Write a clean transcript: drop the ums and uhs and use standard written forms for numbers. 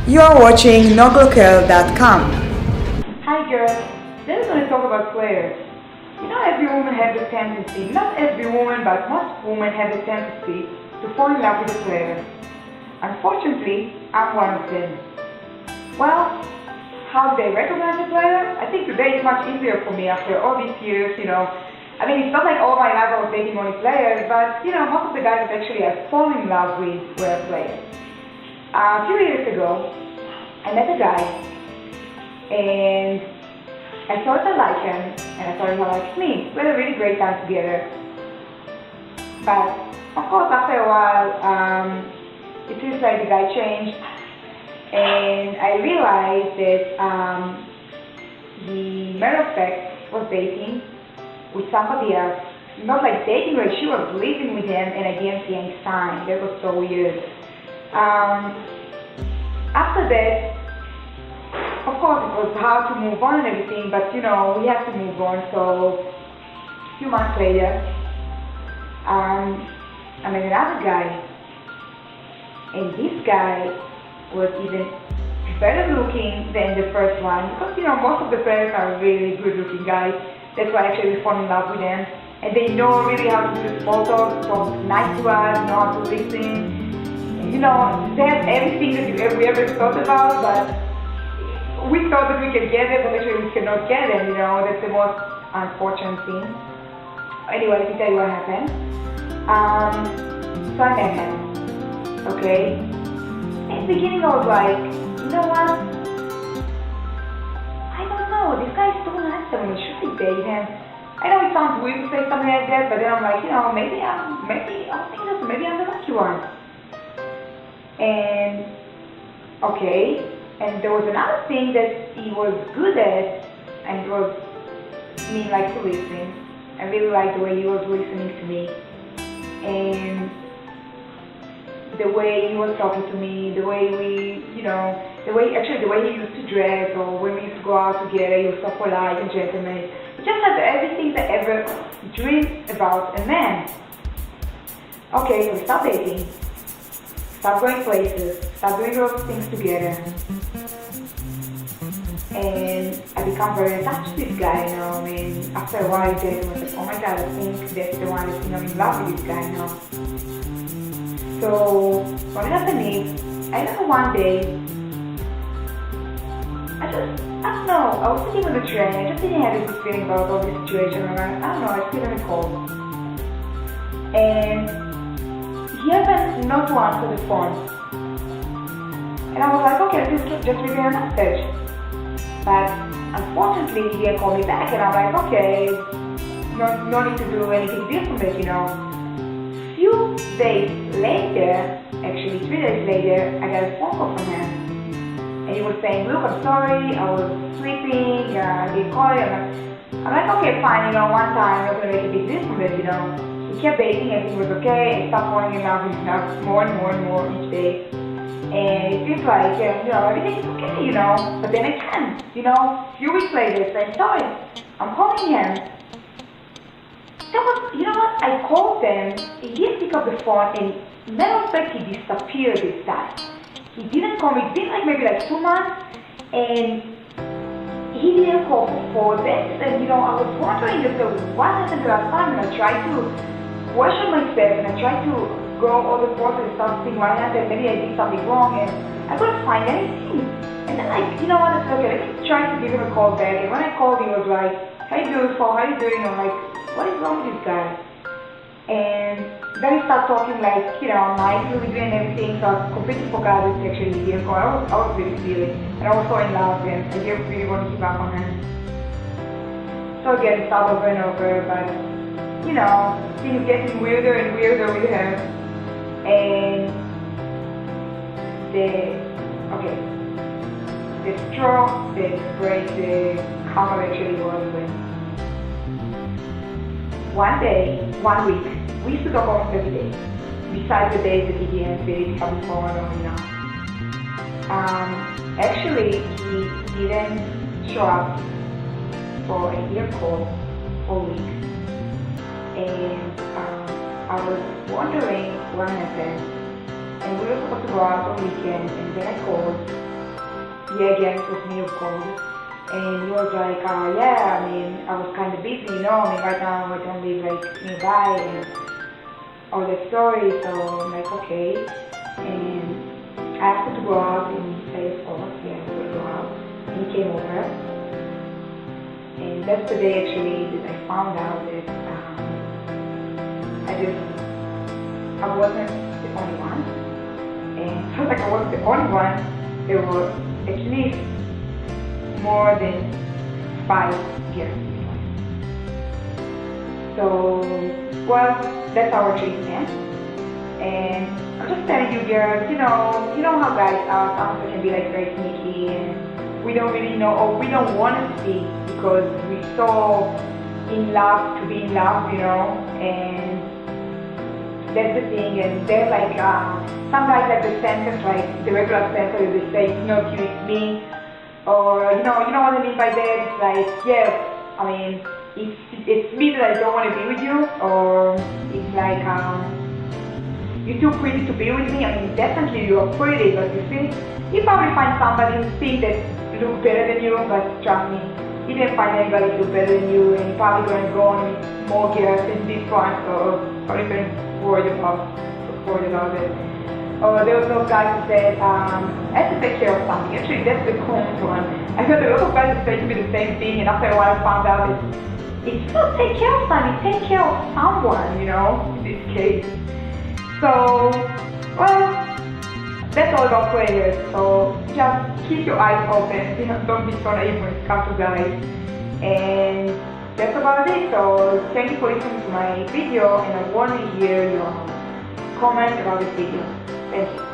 You are watching noglocal.com. Hi girls, today we're going to talk about players. You know, every woman has the tendency, not every woman, but most women have the tendency to fall in love with a player. Unfortunately, I'm one of them. Well, how do they recognize a player? I think today it's much easier for me after all these years, I mean, it's not like all my life I was dating only players, but, most of the guys that actually I fall in love with were players. A few years ago, I met a guy, and I thought I liked him, and I thought he liked me. We had a really great time together. But, of course, after a while, it feels like the guy changed, and I realized that the matter of fact was dating with somebody else. Not like dating, like she was living with him, and I didn't see any sign. That was so weird. After that, of course, it was hard to move on and everything, but we had to move on. So a few months later, I met another guy, and this guy was even better looking than the first one, because most of the players are really good looking guys. That's why actually we fall in love with them, and they know really how to do small talk nice to us, know how to listen. They have everything that we ever thought about, but we thought that we could get it, but actually we cannot get it. That's the most unfortunate thing. Anyway, let me tell you what happened. So I met him, okay? In the beginning I was like, you know what? I don't know, this guy is so handsome, should we date him? I know it sounds weird to say something like that, but then I'm like, maybe I'm the lucky one. And, okay, and there was another thing that he was good at, and it was, me like to listen. I really liked the way he was listening to me, and the way he was talking to me, the way the way he used to dress, or when we used to go out together, he was so polite and gentleman. He just had everything that ever dreamed about a man. Okay, so we start dating, start going places, start doing those things together, and I become very attached to this guy, I mean, after a while I was like, oh my god, I think that's the one that's I'm in love with this guy now. So, what happened is, I remember one day, I don't know, I was sitting on the train, I just didn't have a good feeling about all this situation, and I don't know, I still didn't call. And he happened not to answer the phone. And I was like, okay, just leave me a message. But unfortunately, he didn't call me back, and I'm like, okay, no need to do anything different, Few days later, actually 3 days later, I got a phone call from him. And he was saying, look, I'm sorry, I was sleeping, I didn't call you. I'm like, okay, fine, one time, I'm not going to make a big deal from it, We kept dating, everything was okay, I started falling in love with him more and more and more each day. And it feels like, everything is okay, But then again, a few weeks later, same story. I'm calling him. What? I called him, he didn't pick up the phone, and matter of fact, he disappeared this time. He didn't call me, it's been maybe 2 months, and he didn't call for 4 days, and I was wondering what happened the last time, and I tried to question myself, and I tried to go all the process and start seeing what happened, maybe I did something wrong, and I couldn't find anything. And then I said, okay, let me try to give him a call back, and when I called, he was like, hey beautiful, how you doing? I'm like, what is wrong with this guy? And then we start talking nicely with me and everything, so I completely forgot it actually didn't call. I was really feeling, and I was so in love with him, I didn't really want to give up on him. So again, it started over and over, but things getting weirder and weirder with him. And the straw that breaks the camera actually was when one week, we used to go home every day, besides the days that he didn't really come home enough. Actually, he didn't show up for a year call for weeks. And I was wondering what happened. And we were supposed to go out on weekend, and then I called, Yeah, again, it was me, of course. And he was like, yeah, I mean, I was kind of busy, you know, I mean, right now I don't live like nearby and all that story, so I'm like, okay. And I asked him to go out and he said, of course, yeah, we'll go out. And he came over. And that's the day actually that I found out that I wasn't the only one. And it felt like I wasn't the only one. There were at least more than 5 years. So, well, that's our treatment. And I'm just telling you girls, you know how guys are. Sometimes they can be like very sneaky and we don't really know, or we don't want to speak because we're so in love to be in love, you know, and that's the thing. And they're like, some guys like the sentence, like the regular sentence, they say, it's not you, it's me. Or, you know what I mean by that? It's like, yeah, I mean, it's me that I don't want to be with you, or it's like, you're too pretty to be with me. I mean, definitely you are pretty, but you see, you probably find somebody who thinks that look better than you, but trust me, you didn't find anybody who look better than you, and you're probably going to go on with more girls in this one, so don't even worry about it. Or there was those guys who said, I have to take care of something. Actually, that's the common one. I heard a lot of guys say to me the same thing, and after a while I found out that it's not take care of something, take care of someone, you know, in this case. So, well, that's all about players. So just keep your eyes open, you know, don't be so naive when it comes to guys. And that's about it. So thank you for listening to my video, and I want to hear your comment about this video. Thank you.